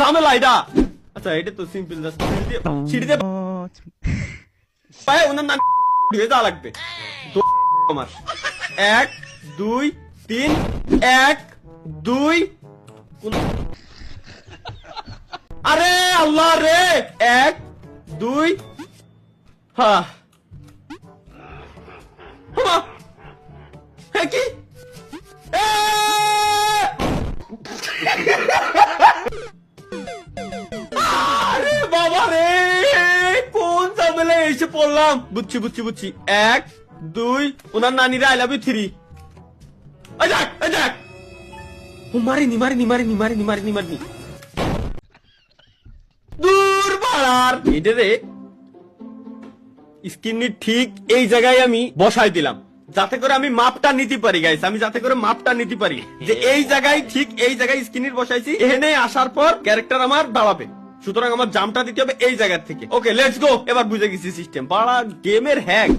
ঝামেলা এটা। আচ্ছা এটা তো সিম্পল, সিঁড়িতে পায়ে ওনার নাম হয়ে যাওয়া লাগবে। আমার 1 2 3 1 2। আরে আল্লাহ রে, 1 2। হ্যাঁ কি আরে বাবা রে, কোন ঝামেলা এসে পড়লাম। বুঝছি বুঝছি বুঝছি, 1 2 ওনার নানিরা আই লাভ ইউ 3। মারিনি মারিনি মারিনি মারিনি মারিনি মারিনি দূর বাড়ার এটা রে। স্ক্রিন ঠিক এই জায়গায় আমি বসাই দিলাম যাতে করে আমি মাপটা নিতে পারি গাইস, আমি যাতে করে মাপটা নিতে পারি যে এই জায়গায় ঠিক এই জায়গায় স্ক্রিন বসাইছি, এখানে আসার পর ক্যারেক্টার আমার দাঁড়াবে। সুতরাং আমার জাম্পটা দিতে হবে এই জায়গা থেকে। ওকে লেটস গো, এবার বুঝে গেছি সিস্টেম। বাড়া গেমের হ্যাক।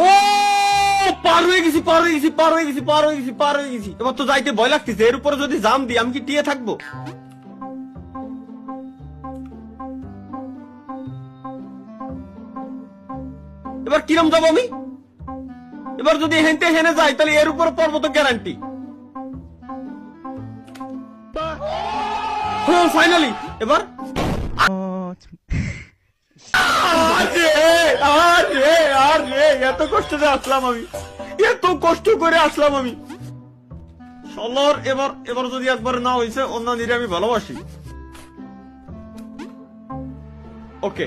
ও পার হয়ে গেছি পার হয়ে গেছি পার হয়ে গেছি পার হয়ে গেছি পার হয়ে গেছি। এবার তো যাইতে ভয় লাগতেছে, এর উপরে যদি জাম দিই আমি কি টিয়ে থাকবো? এবার কিরম যাবো আমি? এবার যদি হেনতে হেনে যাই তাহলে এর উপরে পড়বো তো গ্যারান্টি। ফাইনালি এবার এত কষ্ট করে আসলাম আমি, এত কষ্ট করে আসলাম আমি সলর। এবার এবার যদি একবার না হয়েছে, অন্য নিরে আমি ভালোবাসি। ওকে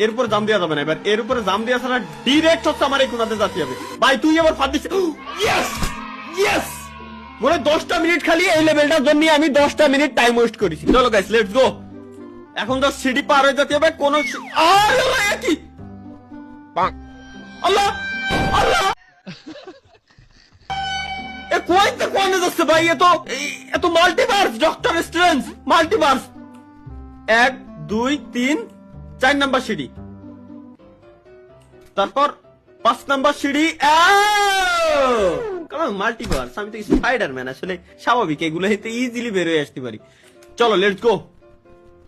এরপর জাম দেওয়া যাবে না, এবার এর উপরে জাম দেওয়া ছাড়া ডিরেক্ট হচ্ছে আমার এই কোনাতে যাতে হবে। ভাই তুই এবার ফাঁদ দিচ্ছিস। ইয়েস ইয়েস, মনে 10টা মিনিট খালি এই লেভেলটার জন্য আমি 10টা মিনিট টাইম ওয়েস্ট করেছি। চলো গাইস লেটস গো, এখন তো সিঁড়ি পার হয়ে যেতে হবে। কোন কি আল্লাহ আল্লাহ এ কোয়াইতে কোয়ানে যাচ্ছে ভাই, এত multiverse, doctor strange multiverse. 1 2 3 4 number সিঁড়ি, তারপর 5 নাম্বার সিঁড়ি। কারণ মাল্টিভার্স, আমি তো স্পাইডারম্যান, আসলে স্বাভাবিক এগুলো হইতে ইজিলি বের হয়ে আসতে পারি। চলো লেটস গো।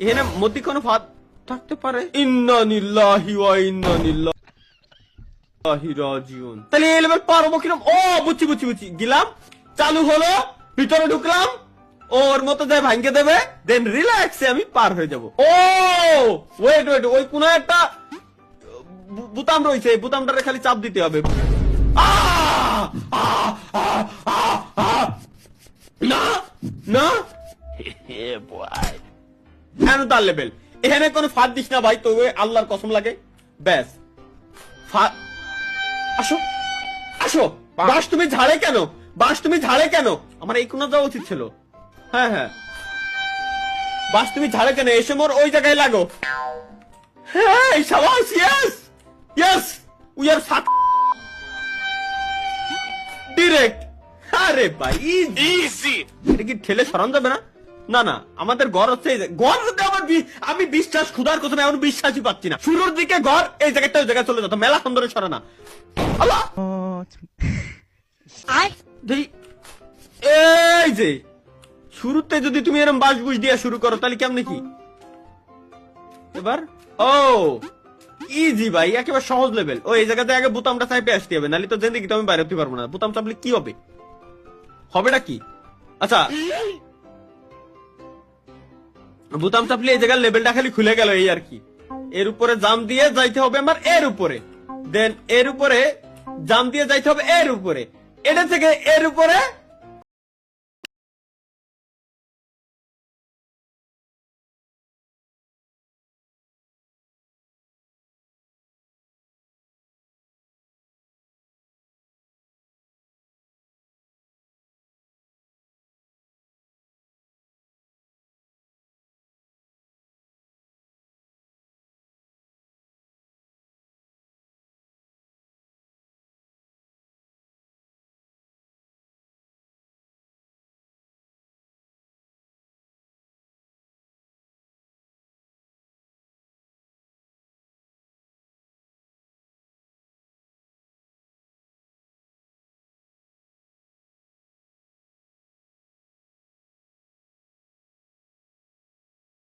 এখানে মধ্যে কোনো ফাঁদ থাকতে পারে। ইন্না লিল্লাহি ওয়া ইন্না ইলাইহি রাজিউন। তাহলে এই লেভেল পার হবো কিরকম? ও বুঝছি বুঝছি বুঝছি, গেলাম, চালু হলো, ভিতরে ঢুকলাম, ওর মতো যায় ভাঙ্গে দেবে, দেন রিল্যাক্সে আমি পার হয়ে যাব। ও ওয়েট ওয়েট, ওই কোন একটা বুতাম রয়েছে, এই বুতামটারে খালি চাপ দিতে হবে। না না তার লেভেল। এখানে কোনো ফাঁদ দিস না ভাই, তবে আল্লাহর কসম লাগে। ব্যাস আসো আসো। বাস তুমি ঝাড়ে কেন? বাস তুমি ঝাড়ে কেন? আমার এই কোনা যাওয়া উচিত ছিল। হ্যাঁ হ্যাঁ, বাস তুমি ঝাড়ে কেন? এসে মোর ওই জায়গায় লাগো। হ্যাঁ শাবাশ, yes yes, we are direct. আরে ভাই ইজি, এটা কি ঠেলে সরান যাবে না? না না, আমাদের ঘর হচ্ছে ঘর। আমি বিশ্বাস খুদার কথা এমন বিশ্বাসই পাচ্ছি না। শুরুর দিকে ঘর, এই জায়গাটা ওই জায়গায় চলে যেত, মেলা সুন্দর সরানা। আল্লাহ এই যে শুরুতে যদি তুমি এরকম বাস বুস দিয়ে শুরু করো তাহলে কেমনে কি? এবার ও ইজি ভাই, একেবারে সহজ লেভেল। ও এই জায়গাতে আগে বোতামটা চাইপে আসতে হবে, নাহলে তো জিন্দেগি তো আমি বাইরে হতে পারবো না। বোতাম চাপলে কি হবে? হবেটা কি? আচ্ছা বোতাম চাপলে এই জায়গার লেভেলটা খালি খুলে গেল, এই আর কি। এর উপরে জাম দিয়ে যাইতে হবে আমার এর উপরে, দেন এর উপরে জাম দিয়ে যাইতে হবে এর উপরে, এটা থেকে এর উপরে